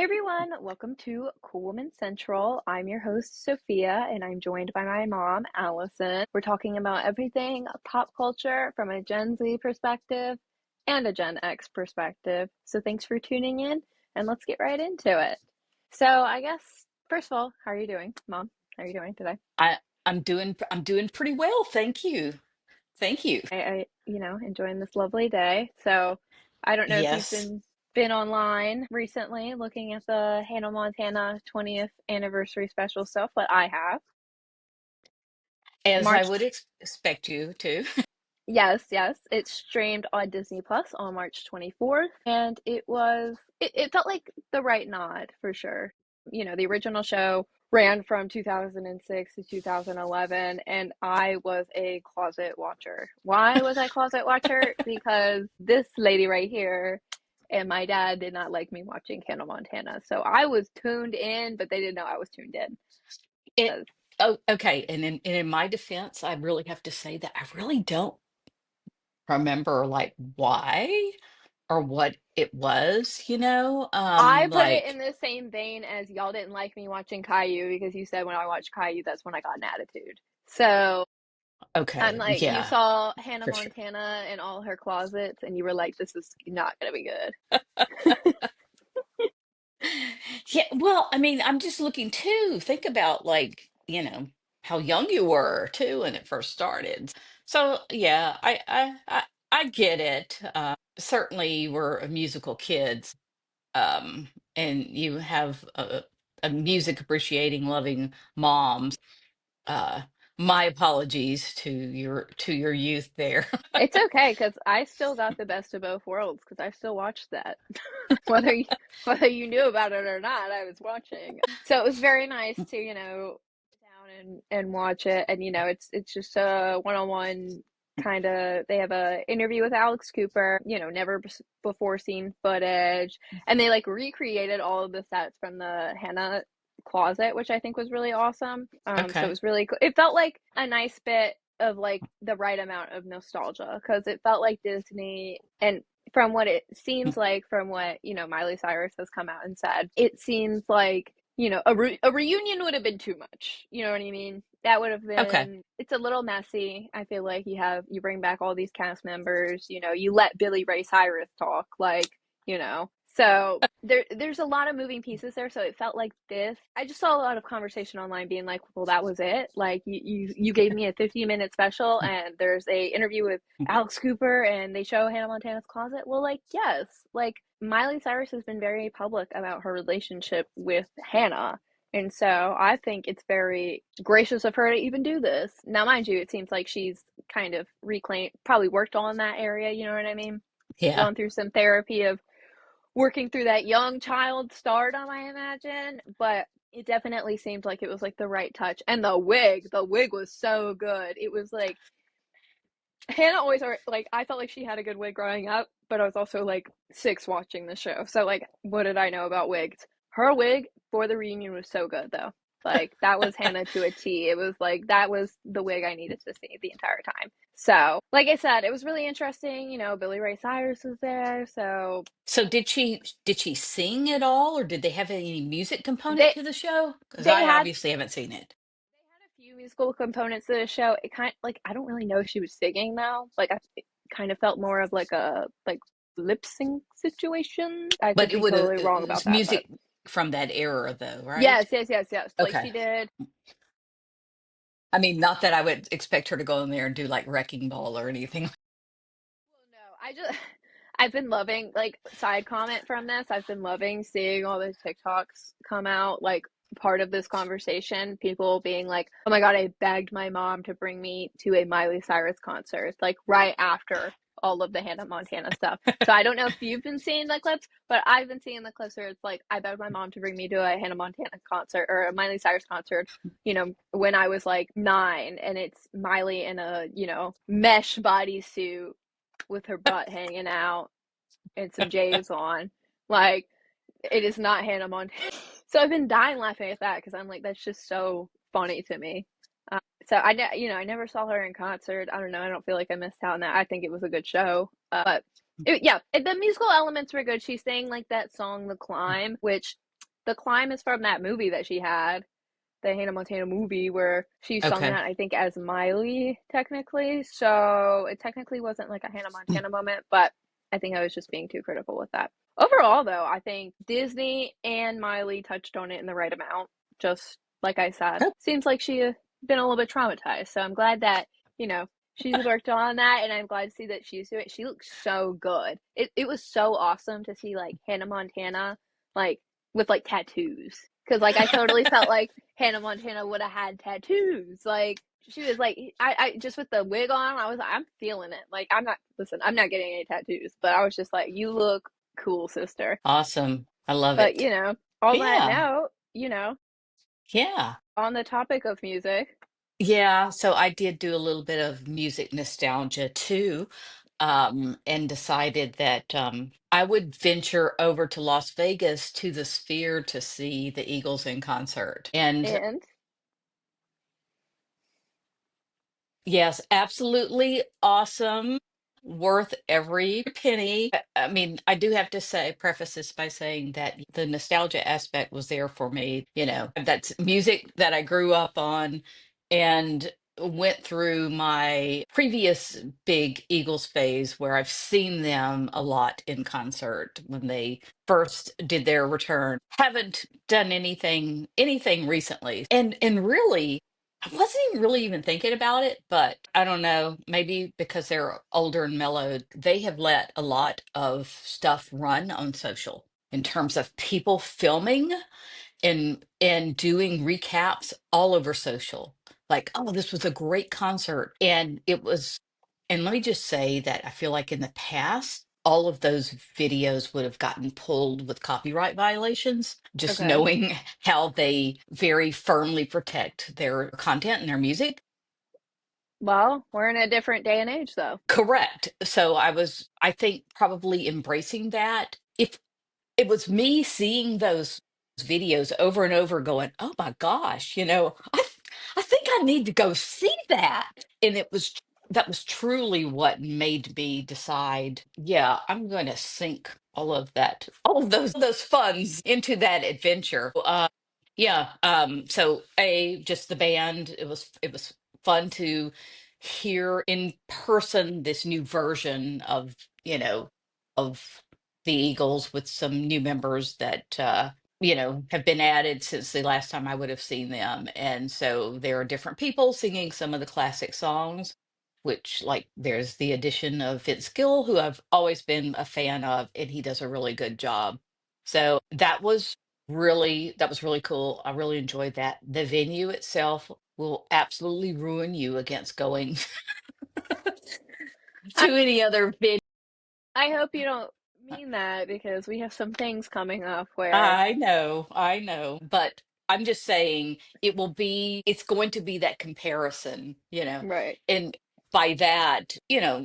everyone, welcome to Cool Woman Central. I'm your host, Sophia, and I'm joined by my mom, Allison. We're talking about everything pop culture from a Gen Z perspective and a Gen X perspective. So thanks for tuning in, and let's get right into it. So I guess, first of all, how are you doing, Mom? How are you doing today? I I'm doing pretty well, thank you. Thank you. Enjoying this lovely day. So I don't know if you've Yes. been online recently looking at the Hannah Montana 20th anniversary special stuff, but I have. As I March, would expect you to. yes, yes, it streamed on Disney Plus on March 24th, and it felt like the right nod for sure. The original show ran from 2006 to 2011, and I was a closet watcher. Why was I closet watcher? Because this lady right here and my dad did not like me watching Hannah Montana. So I was tuned in, but they didn't know I was tuned in. It 'Cause oh, okay. And in my defense, I really have to say that I really don't remember like why or what it was, I put it in like the same vein as y'all didn't like me watching Caillou because you said when I watched Caillou, that's when I got an attitude. So I'm okay, like, you yeah, saw Hannah for sure. Montana in all her closets, and you were like, this is not gonna be good. Yeah, well, I mean, I'm just looking too. Think about like, how young you were too when it first started. So yeah, I get it. Certainly you were a musical kid, and you have a music appreciating, loving mom. Uh, my apologies to your youth there. It's okay because I still got the best of both worlds because I still watched that. whether you, whether you knew about it or not, I was watching. So it was very nice to, sit down and watch it. And it's just a one-on-one kind of. They have a interview with Alex Cooper. Never before seen footage, and they like recreated all of the sets from the Hannah closet, which I think was really awesome. So it Okay. was really cool. It felt like a nice bit of like the right amount of nostalgia because it felt like Disney and from what it seems like from what Miley Cyrus has come out and said, it seems like a reunion would have been too much. You know what I mean? That would have Okay. been. It's a little messy. I feel like you bring back all these cast members. You let Billy Ray Cyrus talk, like so there's a lot of moving pieces there, so it felt like this. I just saw a lot of conversation online being like, well, that was it. Like you gave me a 15-minute special and there's a interview with Alex Cooper and they show Hannah Montana's closet. Well, like, yes. Like Miley Cyrus has been very public about her relationship with Hannah. And so I think it's very gracious of her to even do this. Now, mind you, it seems like she's kind of reclaimed, probably worked on that area, you know what I mean? Yeah. Gone through some therapy of working through that young child stardom, I imagine. But it definitely seemed like it was like the right touch. And the wig was so good. It was like Hannah always like I felt like she had a good wig growing up, but I was also like 6 watching the show. So like what did I know about wigs? Her wig for the reunion was so good though. Like that was Hannah to a T. It was like that was the wig I needed to see the entire time. So, like I said, it was really interesting. Billy Ray Cyrus was there, so So did she sing at all, or did they have any music component they to the show? Because they I had obviously haven't seen it. a few musical components to the show. It kind like I don't really know if she was singing though. Like it kind of felt more of like a like lip sync situation. I could But it be would have totally it wrong about was that, but music from that era though, right? yes, yes, yes, yes. Like Okay. she did. I mean, not that I would expect her to go in there and do like Wrecking Ball or anything. Well, no, I just I've been loving like side comment from this. I've been loving seeing all those TikToks come out like part of this conversation. People being like, "Oh my God, I begged my mom to bring me to a Miley Cyrus concert," like right after all of the Hannah Montana stuff. So I don't know if you've been seeing the clips, but I've been seeing the clips where it's like, I begged my mom to bring me to a Hannah Montana concert or a Miley Cyrus concert, when I was like 9, and it's Miley in a, mesh bodysuit with her butt hanging out and some J's on. Like, it is not Hannah Montana. So I've been dying laughing at that because I'm like, that's just so funny to me. So I never saw her in concert. I don't know. I don't feel like I missed out on that. I think it was a good show. But yeah, the musical elements were good. She sang like that song, "The Climb," which The climb is from that movie that she had, the Hannah Montana movie where she sung Okay. that, I think, as Miley, technically. So it technically wasn't like a Hannah Montana moment, but I think I was just being too critical with that. Overall, though, I think Disney and Miley touched on it in the right amount. Just like I said, Oh, seems like she been a little bit traumatized. So I'm glad that, you know, she's worked on that, and I'm glad to see that she's doing it. She looks so good. It was so awesome to see like Hannah Montana like with like tattoos. Cause like I totally felt like Hannah Montana would have had tattoos. Like she was like I just with the wig on, I'm feeling it. Like I'm not getting any tattoos, but I was just like, you look cool, sister. awesome. I love But it. on that Yeah. note, Yeah. on the topic of music, Yeah, so I did do a little bit of music nostalgia too, and decided that I would venture over to Las Vegas to the Sphere to see the Eagles in concert. And and yes, absolutely awesome. Worth every penny. I mean, I do have to say, preface this by saying that the nostalgia aspect was there for me. That's music that I grew up on and went through my previous big Eagles phase where I've seen them a lot in concert when they first did their return. Haven't done anything recently. And really I wasn't even really even thinking about it, but I don't know, maybe because they're older and mellowed, they have let a lot of stuff run on social in terms of people filming and doing recaps all over social. Like, oh, this was a great concert. And let me just say that I feel like in the past, all of those videos would have gotten pulled with copyright violations, just okay. knowing how they very firmly protect their content and their music. Well, we're in a different day and age though. Correct. So I think, probably embracing that. If it was me seeing those videos over and over going, oh my gosh, I think I need to go see that. And that was truly what made me decide, yeah, I'm going to sink all of those funds into that adventure. Yeah. So just the band, it was fun to hear in person this new version you know, of the Eagles with some new members that have been added since the last time I would have seen them. And so there are different people singing some of the classic songs, which, like, there's the addition of Vince Gill, who I've always been a fan of, and he does a really good job. So that was really cool. I really enjoyed that. The venue itself will absolutely ruin you against going I, to any other venue. I hope you don't mean that because we have some things coming up where I know, but I'm just saying it's going to be that comparison, right. and by that,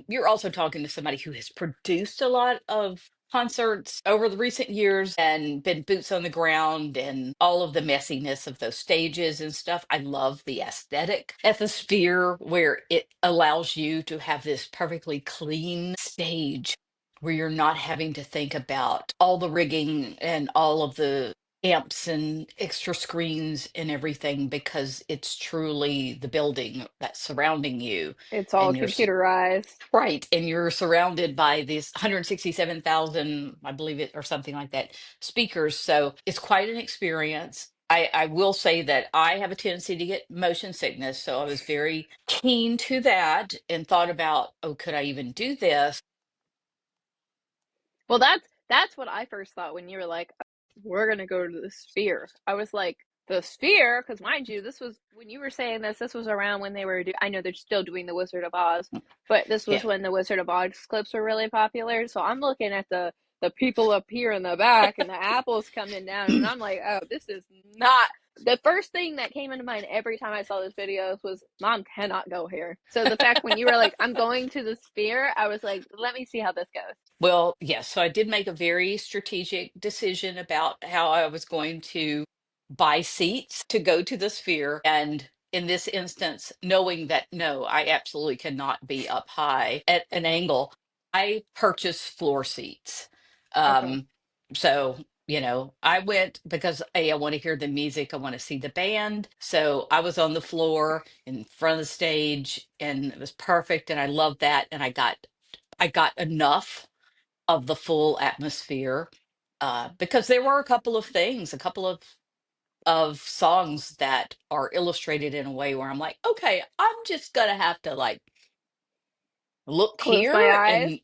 you're also talking to somebody who has produced a lot of concerts over the recent years and been boots on the ground and all of the messiness of those stages and stuff. I love the aesthetic at the Sphere where it allows you to have this perfectly clean stage where you're not having to think about all the rigging and all of the amps and extra screens and everything, because it's truly the building that's surrounding you, It's all and computerized. right, and you're surrounded by these 167,000, I believe it, or something like that, speakers. So it's quite an experience. I will say that I have a tendency to get motion sickness, so I was very keen to that and thought about, oh, could I even do this? Well, that's what I first thought when you were like, "We're gonna go to the Sphere." I was like, "The Sphere," because mind you, this was when you were saying this. This was around when they were. I know they're still doing the Wizard of Oz, but this was Yeah. when the Wizard of Oz clips were really popular. So I'm looking at the people up here in the back and the apples coming down, and I'm like, "Oh, this is not." The first thing that came into mind every time I saw this videos was, "Mom cannot go here." So the fact when you were like, "I'm going to the Sphere," I was like, "Let me see how this goes." Well, yes. So I did make a very strategic decision about how I was going to buy seats to go to the Sphere. And in this instance, knowing that no, I absolutely cannot be up high at an angle, I purchased floor seats. Okay. Um, so I went because A, I want to hear the music, I want to see the band. So I was on the floor in front of the stage and it was perfect and I loved that and I got enough of the full atmosphere because there were a couple of things, a couple of songs that are illustrated in a way where I'm like, okay, I'm just gonna have to like look Close my here eyes. and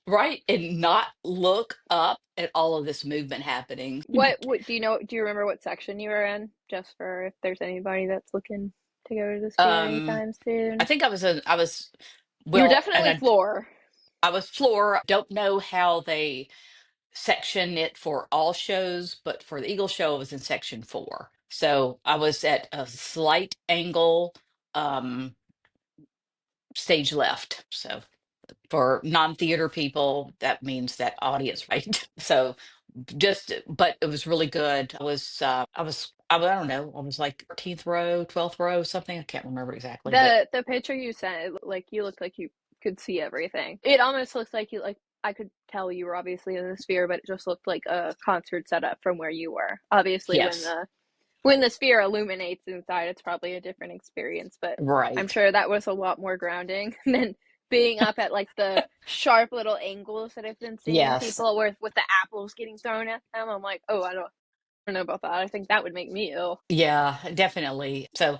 right and not look up at all of this movement happening. What do you know? Do you remember what section you were in? Just for if there's anybody that's looking to go to the Sphere Um, anytime I soon. think I was You were well, and definitely floor. I was floor. Don't know how they section it for all shows, but for the Eagle show, I was in section 4. So I was at a slight angle, um, stage left. So for non-theater people, that means that audience, right? So but it was really good. I don't know, I was like 13th row, 12th row, something. I can't remember exactly, but The picture you sent, like you looked like you could see everything. It almost looks like you like I could tell you were obviously in the Sphere, but it just looked like a concert setup from where you were. Obviously, yes, when the Sphere illuminates inside, it's probably a different experience, but I'm right. sure that was a lot more grounding than being up at like the sharp little angles that I've been seeing Yes. people with the apples getting thrown at them. I'm like, oh, I don't know about that. I think that would make me ill. Yeah, definitely. So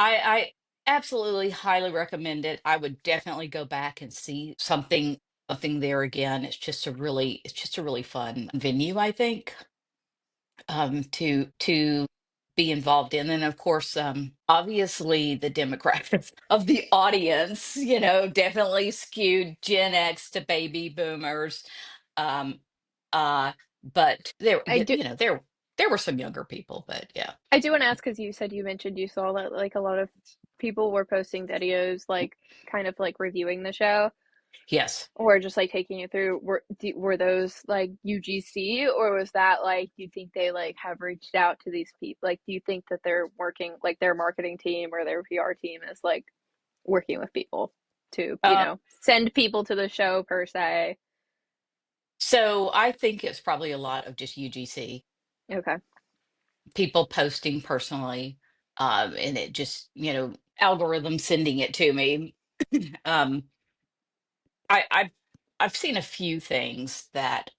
I absolutely highly recommend it. I would definitely go back and see something there again. It's just a really fun venue, I think, to be involved in. And of course, obviously the demographics of the audience, definitely skewed Gen X to baby boomers. Um, but there, I you, do you know, there were some younger people, but yeah. I do want to ask because you said you mentioned you saw that like a lot of people were posting videos like kind of like reviewing the show Yes. or just like taking it through. Were those like UGC or was that like you think they like have reached out to these people? Like, do you think that they're working like their marketing team or their PR team is like working with people to send people to the show per se? So I think it's probably a lot of just UGC Okay. people posting personally, and it just algorithm sending it to me. um, I've seen a few things that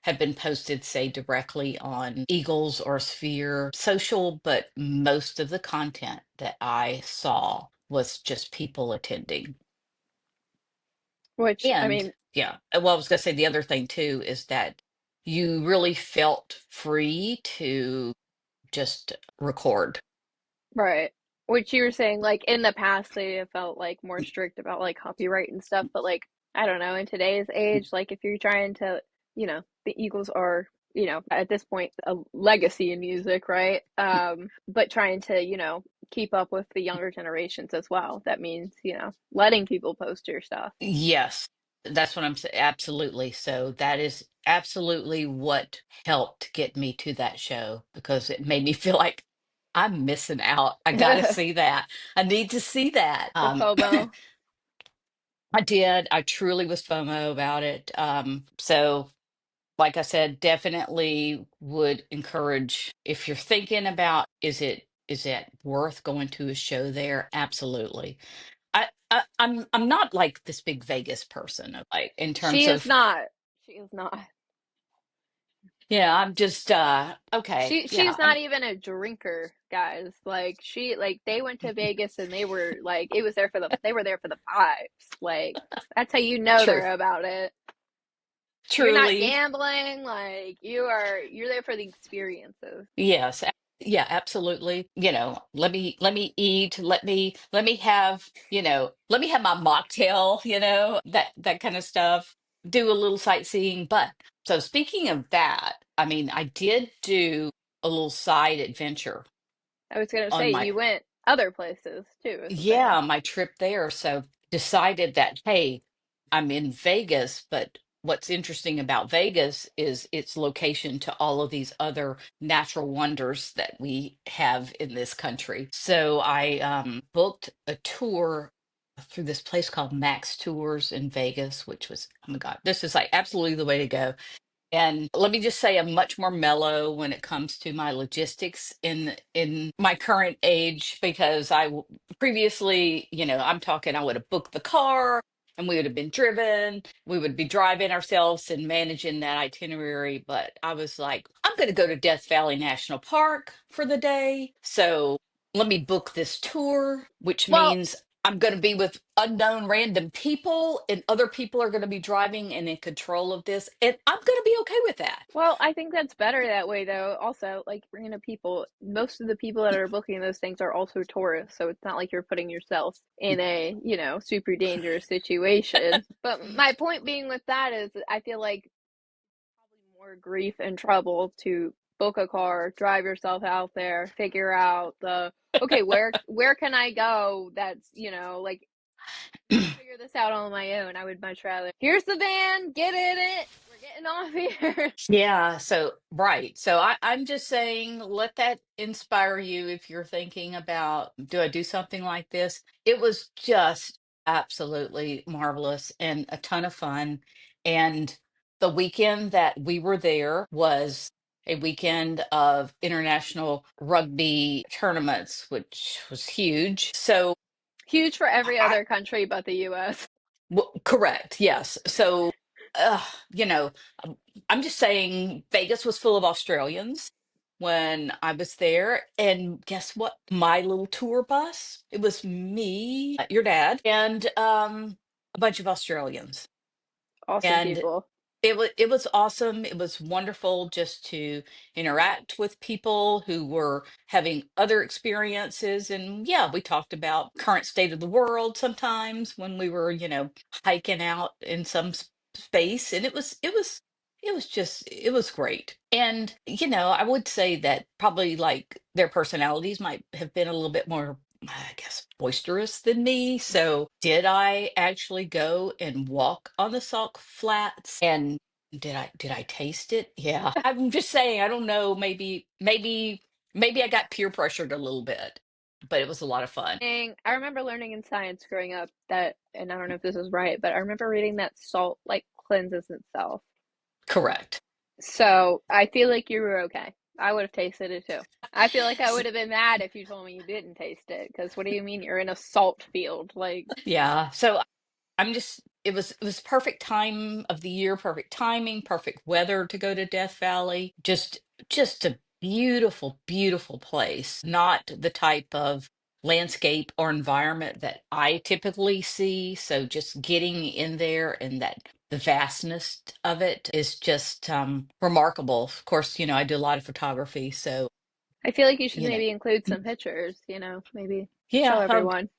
have been posted, say directly on Eagles or Sphere social, but most of the content that I saw was just people attending. Which I And mean, yeah, well, I was going to say the other thing too is that you really felt free to just record. right. Which you were saying, like in the past, they have felt like more strict about like copyright and stuff, but like I don't know, in today's age, like if you're trying to, the Eagles are, at this point a legacy in music, right? But trying to, keep up with the younger generations as well. That means, letting people post your stuff. Yes, that's what I'm saying. Absolutely. So that is absolutely what helped get me to that show because it made me feel like I'm missing out. I got to The see that. I need to see that. FOMO. I did. I truly was FOMO about it. So like I said, definitely would encourage if you're thinking about is it worth going to a show there? Absolutely. I'm not like this big Vegas person, like in terms She is of not. She is not. I'm just okay. Yeah, She's not even a drinker, guys. Like they went to Vegas and they were like it was there for they were there for the vibes. Like that's how you know true. they're about it. You're not Truly. gambling, like you're there for the experiences. Yes. Yeah, absolutely. Let me eat, let me have my mocktail, that kind of stuff. Do a little sightseeing. But so speaking of that, I mean, I did do a little side adventure I was gonna on say my you went other places too, is the thing. yeah, my trip there. So decided that, hey, I'm in Vegas, but what's interesting about Vegas is its location to all of these other natural wonders that we have in this country. So I booked a tour through this place called Max Tours in Vegas, which was, oh my God, this is like absolutely the way to go. And let me just say, I'm much more mellow when it comes to my logistics in my current age because previously, I'm talking I would have booked the car and we would have been driven. We would be driving ourselves and managing that itinerary. But I was like, I'm going to go to Death Valley National Park for the day. So let me book this tour, which Well, means I'm going to be with unknown random people, and other people are going to be driving and in control of this. And I'm going to be okay with that. I think that's better that way though. Also, like random people, most of the people that are booking those things are also tourists, so it's not like you're putting yourself in a, super dangerous situation. But my point being with that is I feel like probably more grief and trouble to book a car, drive yourself out there, figure out the okay, where can I go that's, like figure this out on my own. I would much rather here's the van, get in it. We're getting off here. Yeah, so right. So I'm just saying, let that inspire you if you're thinking about, do I do something like this? It was just absolutely marvelous and a ton of fun. And the weekend that we were there was a weekend of international rugby tournaments, which was huge. So Huge for every I, other country but the US. correct, yes. So, uh, you know, um, I'm just saying Vegas was full of Australians when I was there. And guess what? My little tour bus, it was me, your dad, and a bunch of Australians. Awesome And people. it was awesome. It was wonderful just to interact with people who were having other experiences. And yeah, we talked about current state of the world sometimes when we were, hiking out in some space. And it was great. And, I would say that probably like their personalities might have been a little bit more, I guess, boisterous than me. So, did I actually go and walk on the salt flats? And did I taste it? Yeah. I'm just saying, I don't know, maybe I got peer pressured a little bit, but it was a lot of fun. I remember learning in science growing up that, and I don't know if this is right, but I remember reading that salt like cleanses itself. Correct. So I feel like you were okay. I would have tasted it too. I feel like I would have been mad if you told me you didn't taste it, because what do you mean you're in a salt field? Like, Yeah. So it was perfect time of the year, perfect timing, perfect weather to go to Death Valley. Just a beautiful, beautiful place. Not the type of landscape or environment that I typically see. So just getting in there and that the vastness of it is just remarkable. Of course, I do a lot of photography, so I feel like you should you know, maybe include some pictures, maybe show yeah, everyone.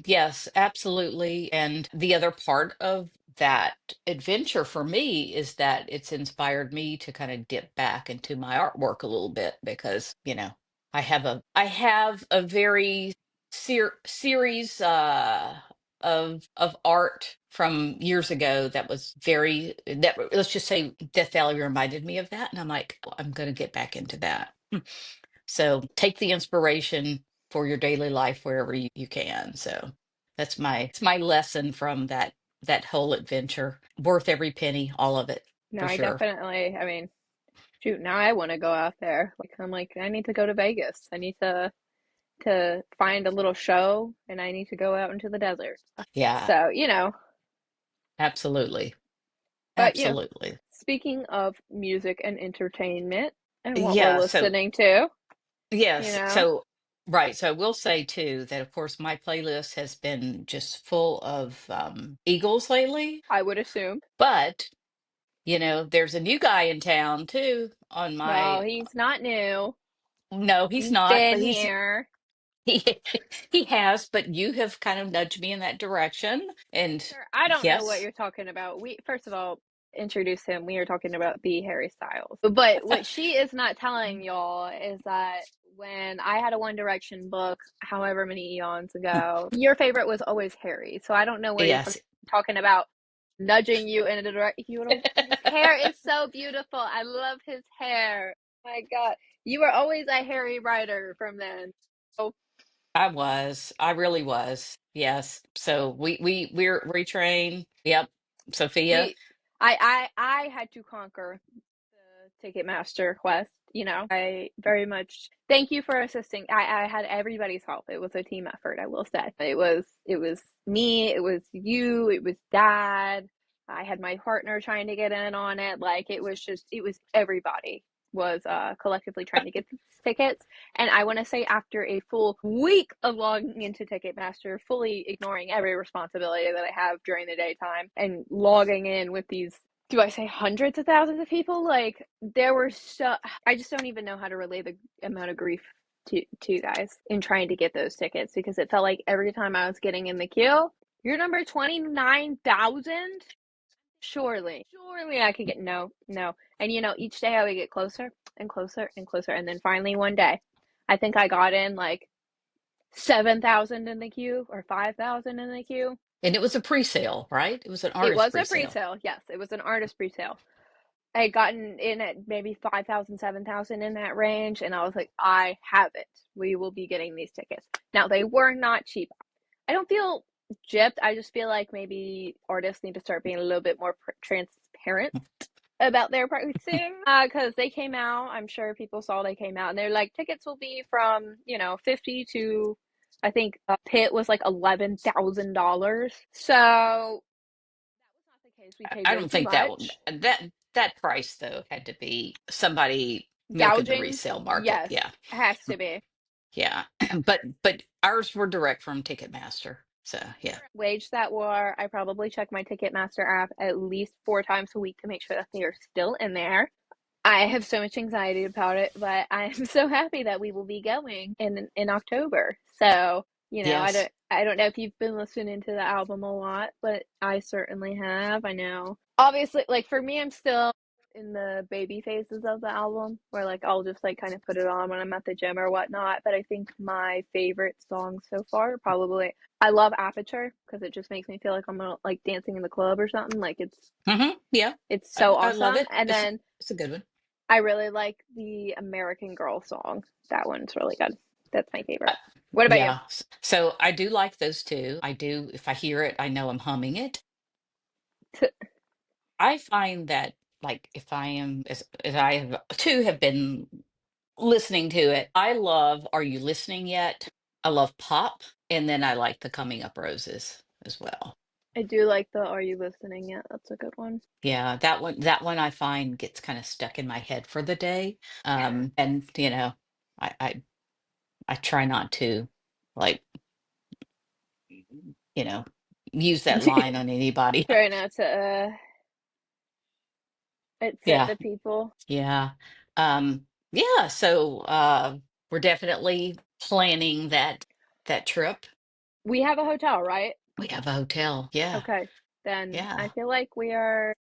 yes, absolutely. And the other part of that adventure for me is that it's inspired me to kind of dip back into my artwork a little bit because, I have a very series of art from years ago that was let's just say Death Valley reminded me of that. And I'm like, I'm going to get back into that. So take the inspiration for your daily life wherever you can. So it's my lesson from that whole adventure. Worth every penny, all of it, No, for I sure. definitely, I mean, shoot, now I want to go out there. Like, I'm like, I need to go to Vegas. I need to find a little show and I need to go out into the desert. Yeah, So, absolutely. but Absolutely. speaking of music and entertainment and what we're Yeah, so listening to, you yes, know, so right. So I will say too that of course my playlist has been just full of Eagles lately, I would assume. but there's a new guy in town too on Well, my he's not new. no, he's He's not, been but he's here. he he has, but you have kind of nudged me in that direction. And Sir, I don't know what yes, you're talking about. We first of all introduce him. We are talking about the Harry Styles. But what she is not telling y'all is that when I had a One Direction book, however many eons ago, your favorite was always Harry. So I don't know where you're yes, talking about nudging you in a direction. You know, his hair is so beautiful. I love his hair. My God, you were always a Harry writer from then. So I really was. Yes. So we're retrained. Yep. Sophia. we I had to conquer. Ticketmaster quest. I very much thank you for assisting. I had everybody's help. It was a team effort, I will say. It was me, it was you, it was dad. I had my partner trying to get in on it. Like it was everybody was collectively trying to get these tickets. And I want to say after a full week of logging into Ticketmaster, fully ignoring every responsibility that I have during the daytime and logging in with these, do I say hundreds of thousands of people? Like there were I just don't even know how to relay the amount of grief to you guys in trying to get those tickets, because it felt like every time I was getting in the queue, you're number 29,000. Surely I could get, no, no. And each day I would get closer and closer and closer. And then finally one day, I think I got in like 7,000 in the queue or 5,000 in the queue. And it was a pre-sale, right? It was an It artist was a pre-sale. pre-sale. Yes, it was an artist pre-sale. I had gotten in at maybe 5,000, 7,000 in that range. And I was like, I have it. We will be getting these tickets. Now, they were not cheap. I don't feel gypped. I just feel like maybe artists need to start being a little bit more transparent about their pricing, because they came out. I'm sure people saw they came out, and they're like, tickets will be from 50 to, I think pit was like $11,000. So that was not the case. We paid I way don't too think that much. that price though had to be somebody milking the Gouging, resale market. yes, Yeah. has to be. Yeah. But ours were direct from Ticketmaster. So yeah. Wage that war. I probably check my Ticketmaster app at least 4 times a week to make sure that they are still in there. I have so much anxiety about it, but I am so happy that we will be going in October. So, Yes. I don't know if you've been listening to the album a lot, but I certainly have. I know. Obviously, like for me, I'm still in the baby phases of the album where like I'll just like kind of put it on when I'm at the gym or whatnot. But I think my favorite songs so far probably, I love Aperture because it just makes me feel like I'm like dancing in the club or something. Like Yeah. it's so I love awesome. it. And then It's a good one. I really like the American Girl song. That one's really good. That's my Uh, favorite. What about you? yeah. So I do like those two. I do, if I hear it, I know I'm humming it. I find that like if I am as I have too have been listening to it, I love Are You Listening Yet? I love pop, and then I like the Coming Up Roses as well. I do like the Are You Listening Yet? That's a good one. Yeah, that one I find gets kind of stuck in my head for the day. And I try not to like, you know, use that line on anybody. Try not to upset Yeah. the people. Yeah. Yeah, so we're definitely planning that trip. We have a hotel, right? We have a hotel. Yeah. Okay. Then I Yeah. feel like we're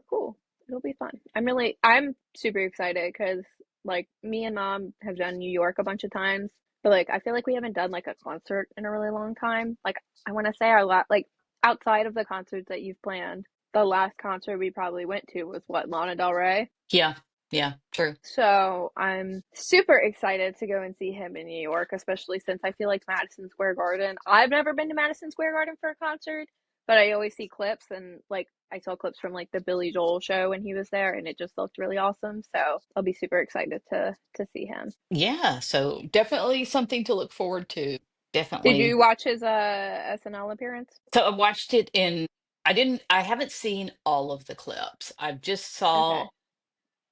cool. It'll be fun. I'm super excited because like me and mom have done New York a bunch of times, but like I feel like we haven't done like a concert in a really long time. Like I want to say our like outside of the concerts that you've planned, the last concert we probably went to was what, Lana Del Rey? Yeah. Yeah, true. So I'm super excited to go and see him in New York, especially since I feel like Madison Square Garden. I've never been to Madison Square Garden for a concert, but I always see clips, and like I saw clips from like the Billy Joel show when he was there, and it just looked really awesome. So I'll be super excited to see him. Yeah, so definitely something to look forward to. Did Definitely. you watch his SNL appearance? So I watched it in I haven't seen all of the clips. I just saw Okay.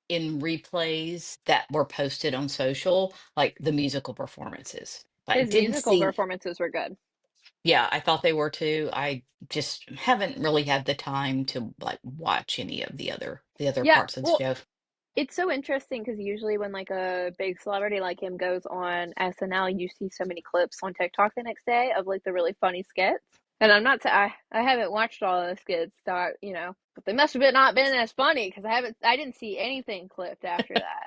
in replays that were posted on social, like the musical performances. But I His didn't musical see, performances were good. yeah, I thought they were too. I just haven't really had the time to like watch any of the other Yeah, parts of the well, show. it's so interesting because usually when like a big celebrity like him goes on SNL, you see so many clips on TikTok the next day of like the really funny skits. And I'm not, I haven't watched all of the skits, so but they must have not been as funny because I didn't see anything clipped after that.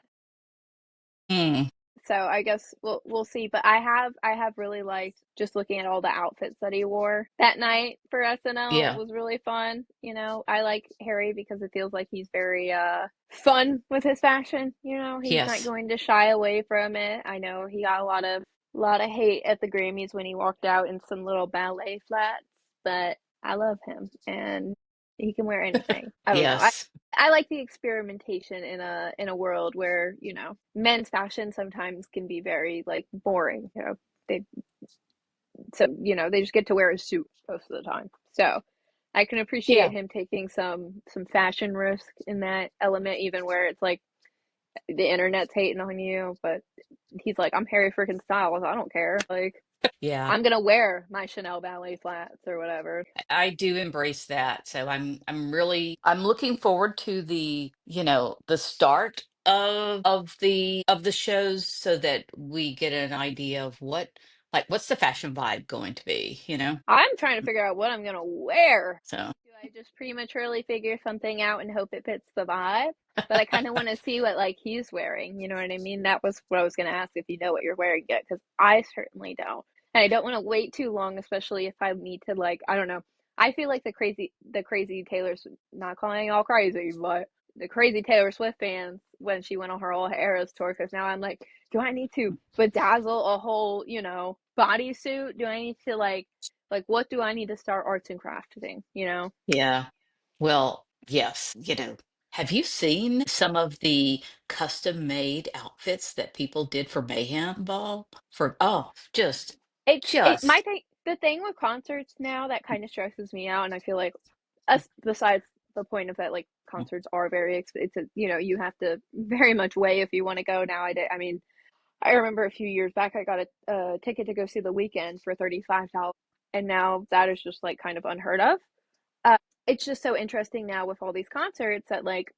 Mm, So I guess we'll see. But I have really liked just looking at all the outfits that he wore that night for SNL. It yeah. was really fun. I like Harry because it feels like he's very fun with his fashion. He's not Yes. going to shy away from it. I know he got a lot of hate at the Grammys when he walked out in some little ballet flats, but I love him, and He can wear anything. I don't know. Yes. I like the experimentation in a world where, men's fashion sometimes can be very like boring. They they just get to wear a suit most of the time. So I can appreciate Yeah. him taking some fashion risk in that element, even where it's like the internet's hating on you, but he's like, I'm Harry freaking Styles. I don't care. Like, Yeah. I'm gonna wear my Chanel ballet flats or whatever. I do embrace that. So I'm looking forward to the start of the shows so that we get an idea of what's the fashion vibe going to be. I'm trying to figure out what I'm gonna wear. So Do I just prematurely figure something out and hope it fits the vibe? But I kind of want to see what like he's wearing. You know what I mean? That was what I was gonna ask if you know what you're wearing yet, because I certainly don't, and I don't want to wait too long, especially if I need to like I don't know. I feel like the crazy Taylor's not calling it all crazy, but the crazy Taylor Swift fans when she went on her whole Eras tour. Because now I'm like, do I need to bedazzle a whole bodysuit? Do I need to like what do I need to start arts and crafting? yeah. Well, yes. Have you seen some of the custom made outfits that people did for Mayhem Ball? Just, It my just, thing the thing with concerts now that kind of stresses me out, and I feel like us besides the point of that, like concerts are very it's a you have to very much weigh if you want to go nowadays. I mean, I remember a few years back I got a ticket to go see The Weeknd for $35, and now that is just like kind of unheard of. uh, it's just so interesting now with all these concerts that like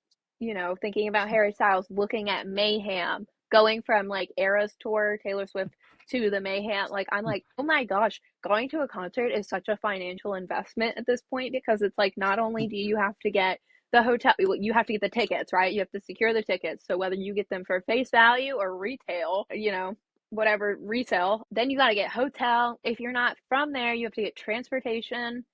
thinking about Harry Styles, looking at Mayhem, going from like Eras tour Taylor Swift to the Mayhem, like I'm like, oh my gosh, going to a concert is such a financial investment at this point, because it's like not only do you have to get the hotel, you have to get the tickets, right? You have to secure the tickets, so whether you get them for face value or retail, whatever resale, then you got to get hotel. If you're not from there, you have to get transportation,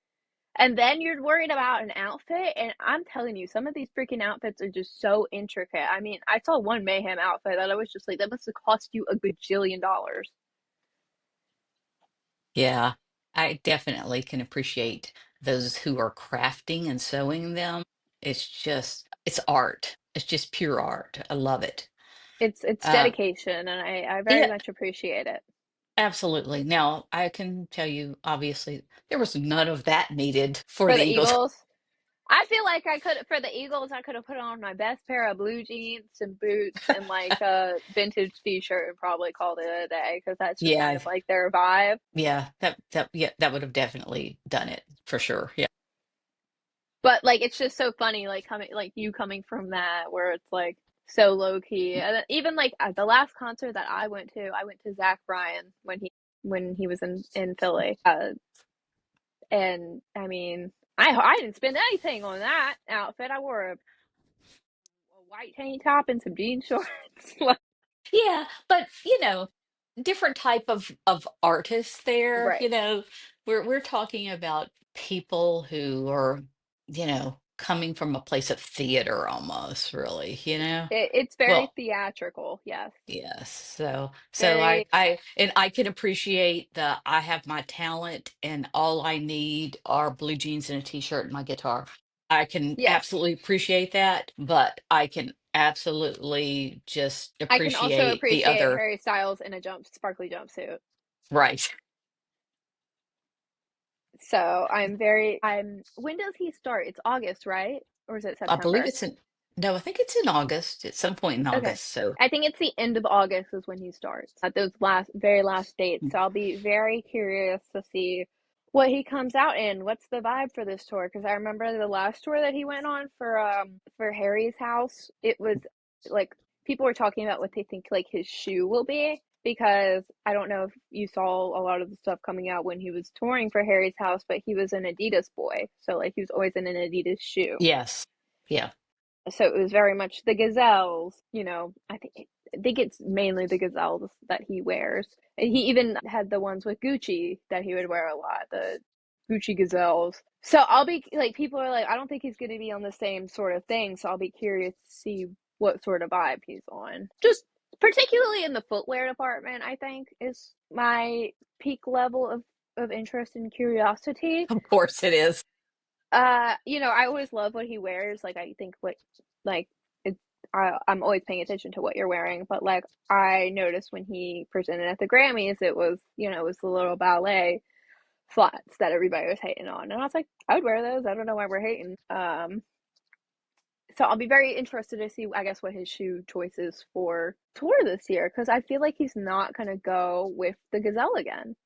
and then you're worried about an outfit. And I'm telling you, some of these freaking outfits are just so intricate. I mean, I saw one Mayhem outfit that I was just like, that must have cost you a gajillion dollars. yeah. I definitely can appreciate those who are crafting and sewing them. It's art. It's just pure art. I love it. It's Uh, dedication, and I very yeah, much appreciate it. absolutely. Now, I can tell you, obviously, there was none of that needed for For the the Eagles. Eagles, I feel like for the Eagles, I could have put on my best pair of blue jeans, some boots, and like a vintage t-shirt and probably called it a day, because that's just kind Yeah, of like their vibe. that would have definitely done it for sure. Yeah. But like it's just so funny, like coming from that, where it's like so low key. And then even like at the last concert that I went to Zach Bryan when he was in Philly. And I mean, I didn't spend anything on that outfit. I wore a white tank top and some jean shorts. Like, Yeah, but different type of artists there, right. We're talking about people who are, coming from a place of theater almost, really, It's very Well, theatrical. Yes. yes. So I Very. I and I can appreciate the I have my talent and all I need are blue jeans and a t-shirt and my guitar. I can Yes. absolutely appreciate that, but I can absolutely just I can also appreciate the appreciate other. Harry Styles in a sparkly jumpsuit. Right. So when does he start? It's August, right? Or is it I believe September? it's in no, I think it's in August, at some point in Okay. August. So I think it's the end of August is when he starts at those very last dates. So I'll be very curious to see what he comes out in. What's the vibe for this tour? Because I remember the last tour that he went on for Harry's house. It was like people were talking about what they think like his shoe will be, because I don't know if you saw a lot of the stuff coming out when he was touring for Harry's house, but he was an Adidas boy. So like he was always in an Adidas shoe. yes. Yeah. So it was very much the gazelles. I think it's mainly the gazelles that he wears. And he even had the ones with Gucci that he would wear a lot, the Gucci gazelles. So I'll be like, people are like, I don't think he's going to be on the same sort of thing. So I'll be curious to see what sort of vibe he's on. Just particularly in the footwear department, I think is my peak level of interest and curiosity. Of course it is. I always love what he wears. Like, I think like, it's, I'm always paying attention to what you're wearing. But like, I noticed when he presented at the Grammys, it was the little ballet flats that everybody was hating on, and I was like, I would wear those. I don't know why we're hating. So I'll be very interested to see, I guess, what his shoe choice is for tour this year, because I feel like he's not gonna go with the Gazelle again,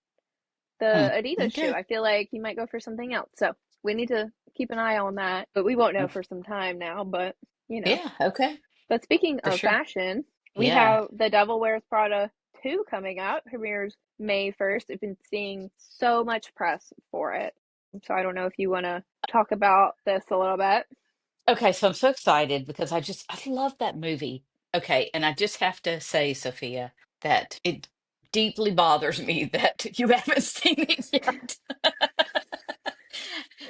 Hmm. the Adidas shoe. Okay. I feel like he might go for something else. So we need to keep an eye on that, but we won't know Okay. for some time now. But you know, Yeah. Okay. but speaking For of sure. fashion, we Yeah. have the Devil Wears Prada 2 coming out. Premieres May 1st. I've been seeing so much press for it. So I don't know if you want to talk about this a little bit. Okay, so I'm so excited because I love that movie. Okay, and I just have to say, Sophia, that it deeply bothers me that you haven't seen it yet.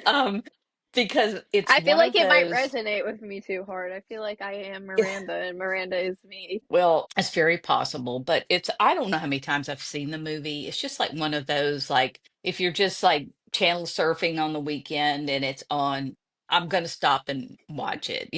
Um, because it's I feel one like of it might those. resonate with me too hard. I feel like I am Miranda and Miranda is me. Well, it's very possible, but I don't know how many times I've seen the movie. It's just like one of those, like, if you're just like channel surfing on the weekend and it's on, I'm going to stop and watch it.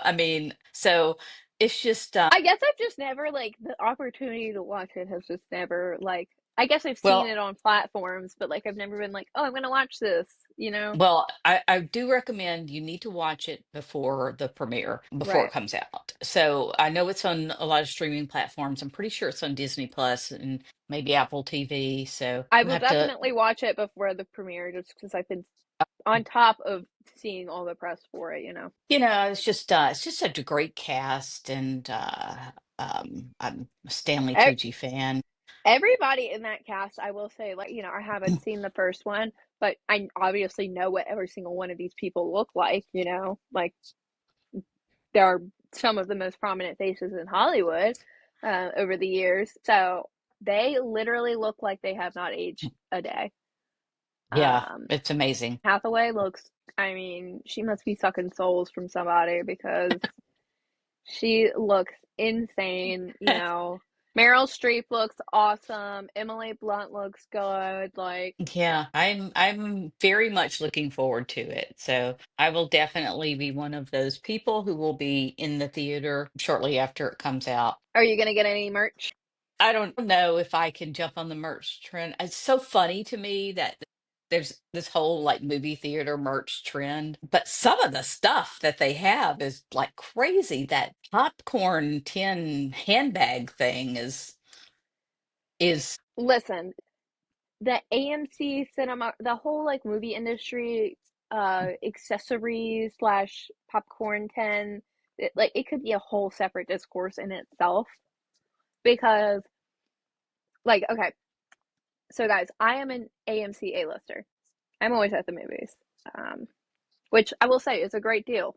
I mean, so it's just, I guess I've just never like the opportunity to watch it has just never like I guess I've seen well, it on platforms, but like I've never been like, oh, I'm gonna watch this, you know? I do recommend you need to watch it before the premiere, before it Right. comes out. So I know it's on a lot of streaming platforms. I'm pretty sure it's on Disney Plus and maybe Apple TV. So I I'm will have to, definitely watch it before the premiere just because I've been on top of seeing all the press for it, you know. it's just such a great cast, and I'm a Stanley E- Tucci fan. Everybody in that cast, I will say, like, I haven't seen the first one, but I obviously know what every single one of these people look like, you know? Like, they're some of the most prominent faces in Hollywood over the years. So they literally look like they have not aged a day. Yeah, Um, it's amazing. Hathaway looks, I mean, she must be sucking souls from somebody because she looks insane, you know. Meryl Streep looks awesome. Emily Blunt looks good. Like, Yeah, I'm very much looking forward to it. So I will definitely be one of those people who will be in the theater shortly after it comes out. are you gonna get any merch? I don't know if I can jump on the merch trend. It's so funny to me that there's this whole like movie theater merch trend, but some of the stuff that they have is like crazy. That popcorn tin handbag thing is Listen, the AMC cinema, the whole like movie industry, accessories slash popcorn tin, it could be a whole separate discourse in itself because, like, okay, so guys, I am an AMC A-lister. I'm always at the movies, um, which I will say is a great deal.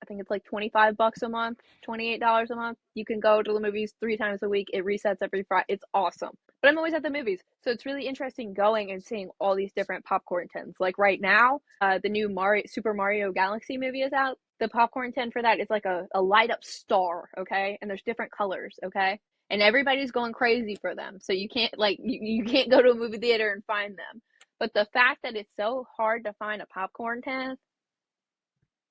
I think it's like $25 a month, $28 a month. You can go to the movies 3 times a week. It resets every Friday. It's awesome. But I'm always at the movies. So it's really interesting going and seeing all these different popcorn tins. Like right now, the new Super Mario Galaxy movie is out. The popcorn tin for that is like a light up star, okay? And there's different colors, okay? And everybody's going crazy for them. So you can't you can't go to a movie theater and find them. But the fact that it's so hard to find a popcorn tin,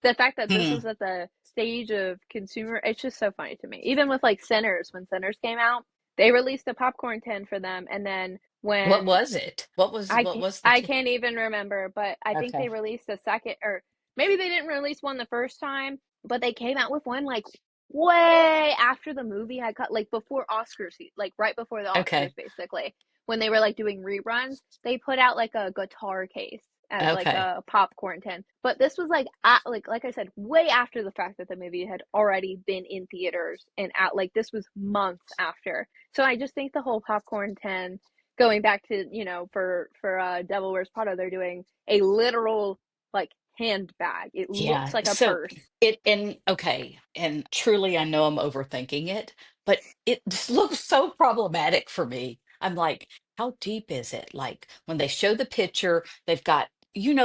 the fact that this hmm, is at the stage of consumer, it's just so funny to me. Even with like Sinners, when Sinners came out, they released a popcorn tin for them, and then what when was it? What was the I can't even remember, but I think they okay. released a second, or maybe they didn't release one the first time, but they came out with one like way after the movie had cut, like before Oscars, like right before the Okay. Oscars, basically, when they were like doing reruns, they put out like a guitar case as like Okay. a popcorn tin. But this was like like I said, way after the fact that the movie had already been in theaters and out. Like this was months after. So I just think the whole popcorn tin, going back to, for Devil Wears Prada, they're doing a literal like handbag. It looks Yeah. like a So purse. it and okay, and truly I know I'm overthinking it, but it just looks so problematic for me. I'm like, how deep is it? Like when they show the picture, they've got,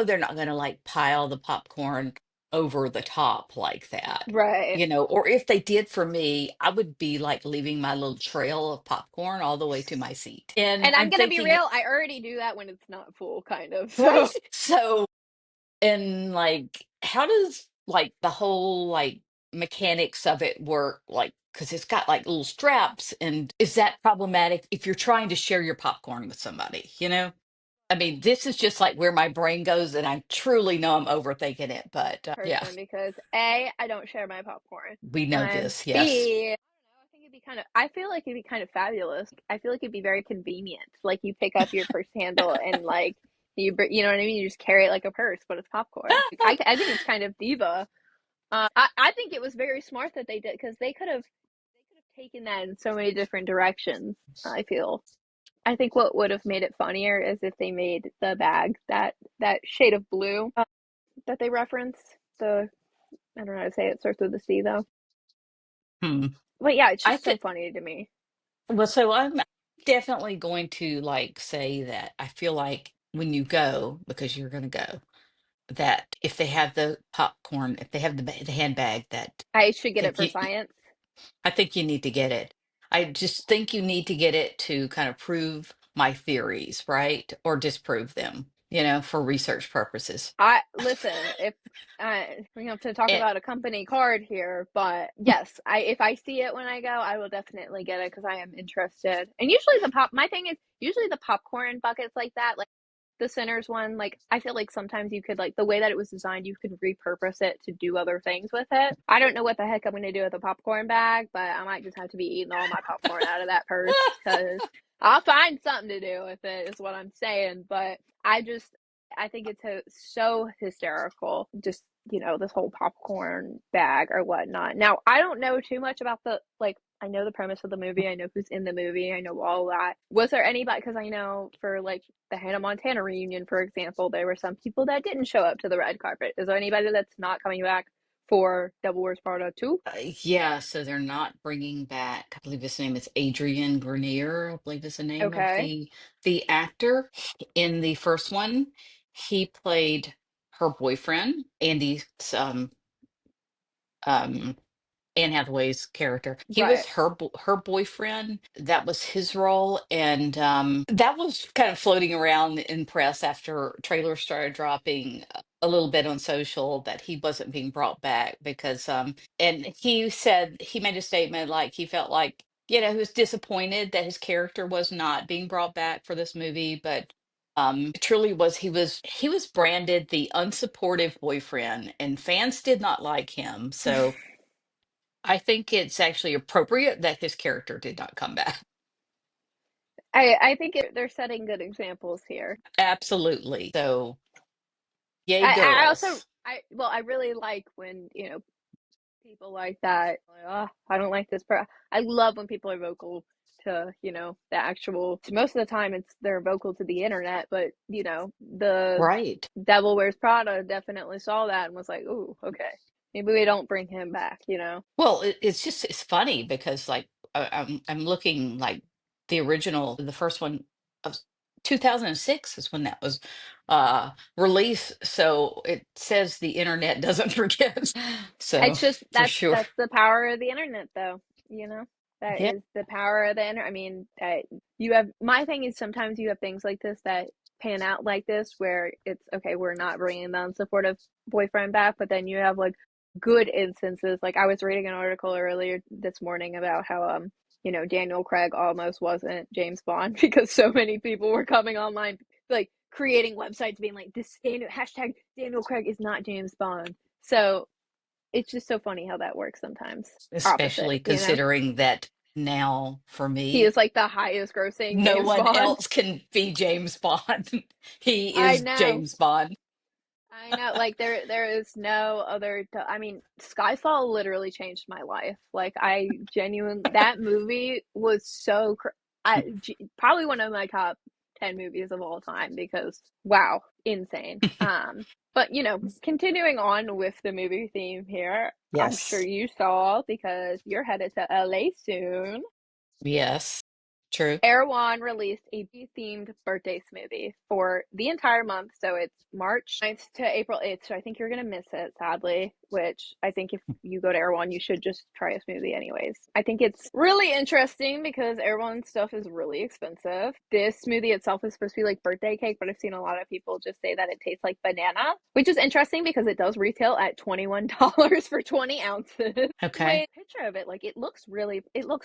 they're not gonna like pile the popcorn over the top like that. Right. Or if they did for me, I would be like leaving my little trail of popcorn all the way to my seat. And And I'm I'm gonna be thinking, real, I already do that when it's not full, kind of. right? So So And like, how does like the whole like mechanics of it work? Like, because it's got like little straps, and is that problematic if you're trying to share your popcorn with somebody? I mean, this is just like where my brain goes, and I truly know I'm overthinking it. But yeah, Person because A, I don't share my popcorn, we know and this. Yes. B, I don't know, I think it'd be kind of, I feel like it'd be kind of fabulous. I feel like it'd be very convenient. Like you pick up your purse handle and like you know what I mean? You just carry it like a purse, but it's popcorn. I think it's kind of diva. I think it was very smart that they did because they could have taken that in so many different directions. I feel. I think what would have made it funnier is if they made the bag that shade of blue that they reference. The I don't know how to say it. It starts with a C though. Hmm. But yeah, it's I just so think, funny to me. well, so I'm definitely going to like say that I feel like when you go, because you're going to go, that if they have the popcorn, if they have the handbag, that I should get it think for you, science. I think you need to get it. I just think you need to get it to kind of prove my theories, right? Or disprove them, for research purposes. I listen, if we have to talk And about a company card here, but yes, I if I see it when I go, I will definitely get it because I am interested. And usually my thing is usually the popcorn buckets like that, like the Sinners one, like I feel like sometimes you could like the way that it was designed, you could repurpose it to do other things with it. I don't know what the heck I'm gonna do with a popcorn bag, but I might just have to be eating all my popcorn out of that purse because I'll find something to do with it, is what I'm saying. But I think it's so hysterical, just this whole popcorn bag or whatnot. Now, I don't know too much about the like. I know the premise of the movie. I know who's in the movie. I know all that. Was there anybody? Because I know for like the Hannah Montana reunion, for example, there were some people that didn't show up to the red carpet. Is there anybody that's not coming back for Devil Wears Prada 2? yeah, so they're not bringing back, I believe his name is Adrian Grenier, I believe is the name of Okay, the actor. In the first one, he played her boyfriend, Andy's um Anne Hathaway's character. He was right. her boyfriend. That was his role, and that was kind of floating around in press after trailers started dropping a little bit on social that he wasn't being brought back because and he said he made a statement like he felt like he was disappointed that his character was not being brought back for this movie, but it truly was he was branded the unsupportive boyfriend, and fans did not like him. So I think it's actually appropriate that his character did not come back. I think they're setting good examples here. Absolutely. So, yay, I also girls. I really like when people like that. Like, oh, I don't like this. I love when people are vocal to the actual. Most of the time, they're vocal to the internet, but the Right. Devil Wears Prada definitely saw that and was like, "Ooh, okay, maybe we don't bring him back." Well, it's funny because like I'm looking like the original, the first one of 2006 is when that was released. So it says the internet doesn't forget. So It's just for sure. that's the power of the internet, though. You know, that Yeah. is the power of the internet. I mean, you have my thing is sometimes you have things like this that pan out like this, where it's okay, we're not bringing the unsupportive boyfriend back, but then you have like good instances. Like I was reading an article earlier this morning about how Daniel Craig almost wasn't James Bond because so many people were coming online like creating websites being like this hashtag Daniel Craig is not James Bond. So it's just so funny how that works sometimes. Opposite, Especially you know? considering that now for He me, is like the highest grossing no James one Bond. else can be James Bond. He I is know. James Bond. I know. Like there is no other I mean, Skyfall literally changed my life. Like I genuinely that movie was so probably one of my top 10 movies of all time because wow, insane. But continuing on with the movie theme here, I'm sure Yes. you saw because you're headed to LA soon. Yes. True. Erewhon released a themed birthday smoothie for the entire month. So it's March 9th to April 8th. So I think you're going to miss it, sadly. which I think if you go to Erewhon, you should just try a smoothie anyways. I think it's really interesting because Erewhon stuff is really expensive. This smoothie itself is supposed to be like birthday cake, but I've seen a lot of people just say that it tastes like banana, which is interesting because it does retail at $21 for 20 ounces. The Okay. way picture of it, like it looks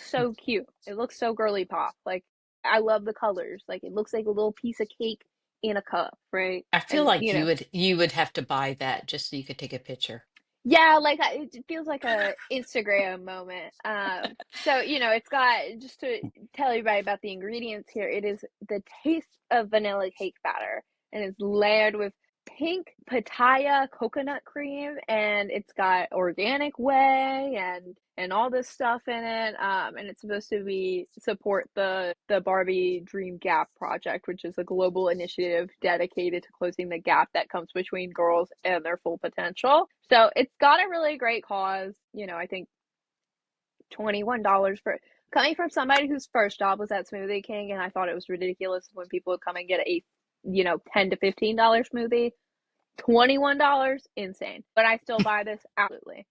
so cute. It looks so girly pop. Like I love the colors. Like it looks like a little piece of cake in a cup, right? I feel And like you would have to buy that just so you could take a picture. yeah, like it feels like a Instagram moment. So it's got just to tell everybody about the ingredients here. It is the taste of vanilla cake batter, and it's layered with pink pitaya coconut cream, and it's got organic whey and all this stuff in it. And it's supposed to be support the Barbie Dream Gap project, which is a global initiative dedicated to closing the gap that comes between girls and their full potential. So it's got a really great cause. I think $21 for coming from somebody whose first job was at Smoothie King, and I thought it was ridiculous when people would come and get a $10 to $15 smoothie. $21, insane. But I still buy this absolutely.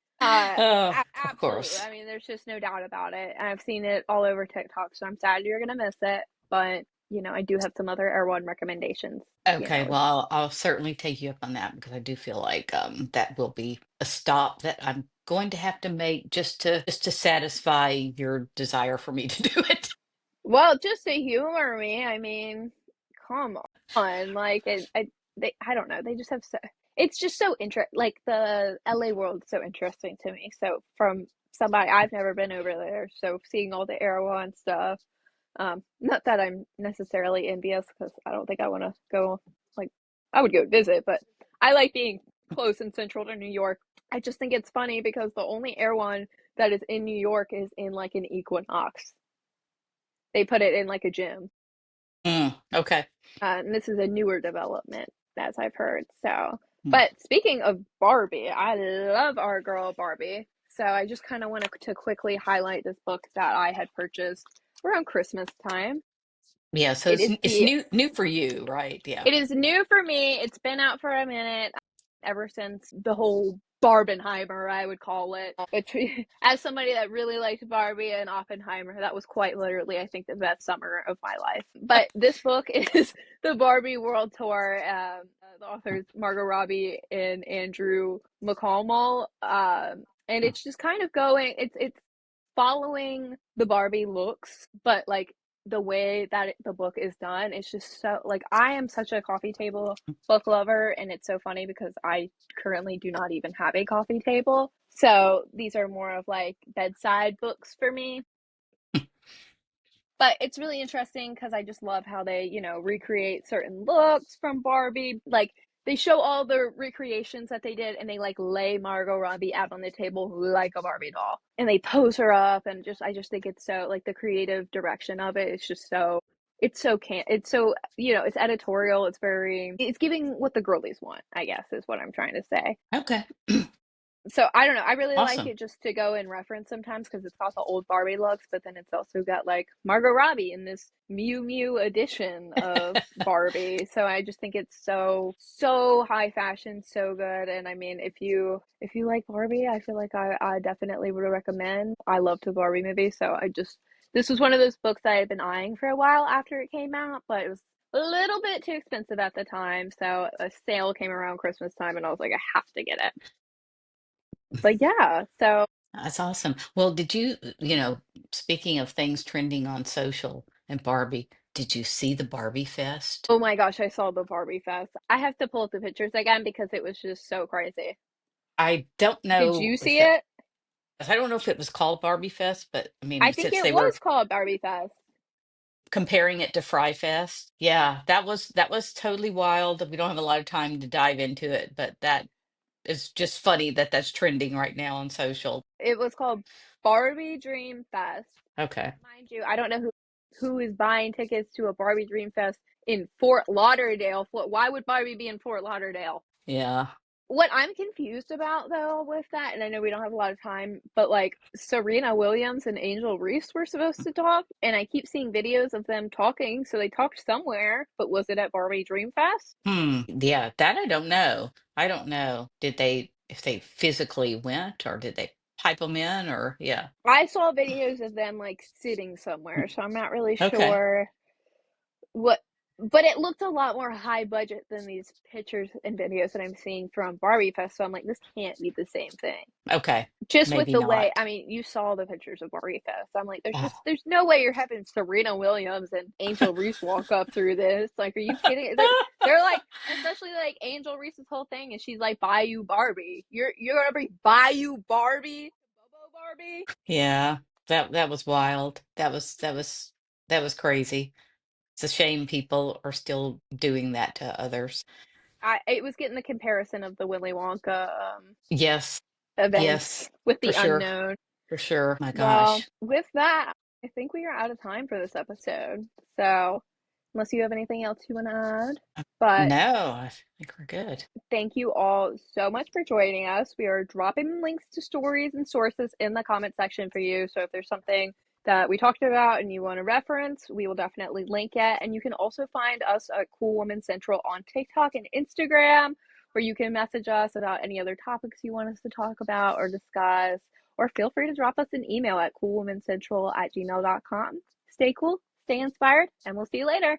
Oh, of Absolutely. course. I mean, there's just no doubt about it. And I've seen it all over TikTok, so I'm sad you're gonna miss it. But I do have some other Air One recommendations. Okay, well, I'll certainly take you up on that because I do feel like that will be a stop that I'm going to have to make just to satisfy your desire for me to do it. Well, just to humor me, I mean, come on. Like I don't know. They just have it's just so like the LA world is so interesting to me. So from somebody I've never been over there, so seeing all the Air One stuff. Not that I'm necessarily envious because I don't think I want to go. Like, I would go visit, but I like being close and central to New York. I just think it's funny because the only Air One that is in New York is in like an Equinox. They put it in like a gym. Okay. And this is a newer development, as I've heard. So, Mm. but speaking of Barbie, I love our girl Barbie. So I just kind of wanted to quickly highlight this book that I had purchased around Christmas time. Yeah, so It it's is it's the new for you, right? Yeah. It is new for me. It's been out for a minute, ever since the whole Barbenheimer, I would call it. Which, as somebody that really liked Barbie and Oppenheimer, that was quite literally, I think, the best summer of my life. But this book is the Barbie World Tour. The authors Margot Robbie and Andrew McCallum, and it's just kind of going. It's following the Barbie looks, but like the way that the book is done, it's just so like I am such a coffee table book lover, and it's so funny because I currently do not even have a coffee table. So these are more of like bedside books for me. But it's really interesting because I just love how they, recreate certain looks from Barbie. Like they show all the recreations that they did and they like lay Margot Robbie out on the table like a Barbie doll. And they pose her up and I just think it's so like the creative direction of it is just so it's so it's editorial, it's giving what the girlies want, I guess is what I'm trying to say. Okay. So I don't know. I really like Awesome. it just to go and reference sometimes because it's got the old Barbie looks, but then it's also got like Margot Robbie in this Mew Mew edition of Barbie. So I just think it's so high fashion, so good. And I mean, if you like Barbie, I feel like I definitely would recommend. I loved the Barbie movie, so this was one of those books that I had been eyeing for a while after it came out, but it was a little bit too expensive at the time. So a sale came around Christmas time, and I was like, I have to get it. But yeah, so That's awesome. Well, speaking of things trending on social and Barbie, did you see the Barbie Fest? oh my gosh, I saw the Barbie Fest. I have to pull up the pictures again because it was just so crazy. I don't Did know you if see it, it? I don't know if it was called Barbie Fest, but I I mean, think since it they were was called Barbie Fest. comparing it to Fry Fest, yeah, that was totally wild. We don't have a lot of time to dive into it, but that is just funny that that's trending right now on social. It was called Barbie Dream Fest. Okay. Mind you, I don't know who is buying tickets to a Barbie Dream Fest in Fort Lauderdale. Why would Barbie be in Fort Lauderdale? Yeah. What I'm confused about though with that, and I know we don't have a lot of time, but like Serena Williams and Angel Reese were supposed to talk, and I keep seeing videos of them talking, so they talked somewhere, but was it at Barbie Dream Fest? Yeah, that I don't know. I don't know. Did they? if they physically went, or did they pipe them in, or yeah. I saw videos of them like sitting somewhere, so I'm not really Okay. sure what, but it looked a lot more high budget than these pictures and videos that I'm seeing from Barbie Fest. So I'm like, this can't be the same thing. Okay. Just with Maybe the way, not. I mean, you saw the pictures of Barbie Fest. I'm like, Oh. there's no way you're having Serena Williams and Angel Reese walk up through this. Like, are you kidding? They're like, especially like Angel Reese's whole thing, and she's like, Bayou Barbie. You're gonna bring Bayou Barbie, Bobo Barbie. Yeah, that was wild. That was crazy. It's a shame people are still doing that to others. It was getting the comparison of the Willy Wonka Yes. events Yes, with for the sure. unknown. For sure. My Well, gosh. with that, I think we are out of time for this episode. So, unless you have anything else you want to add, but No, I think we're good. thank you all so much for joining us. We are dropping links to stories and sources in the comment section for you. So, if there's something that we talked about and you want to reference, we will definitely link it. And you can also find us at Cool Woman Central on TikTok and Instagram, where you can message us about any other topics you want us to talk about or discuss, or feel free to drop us an email at coolwomancentral@gmail.com. Stay cool, stay inspired, and we'll see you later.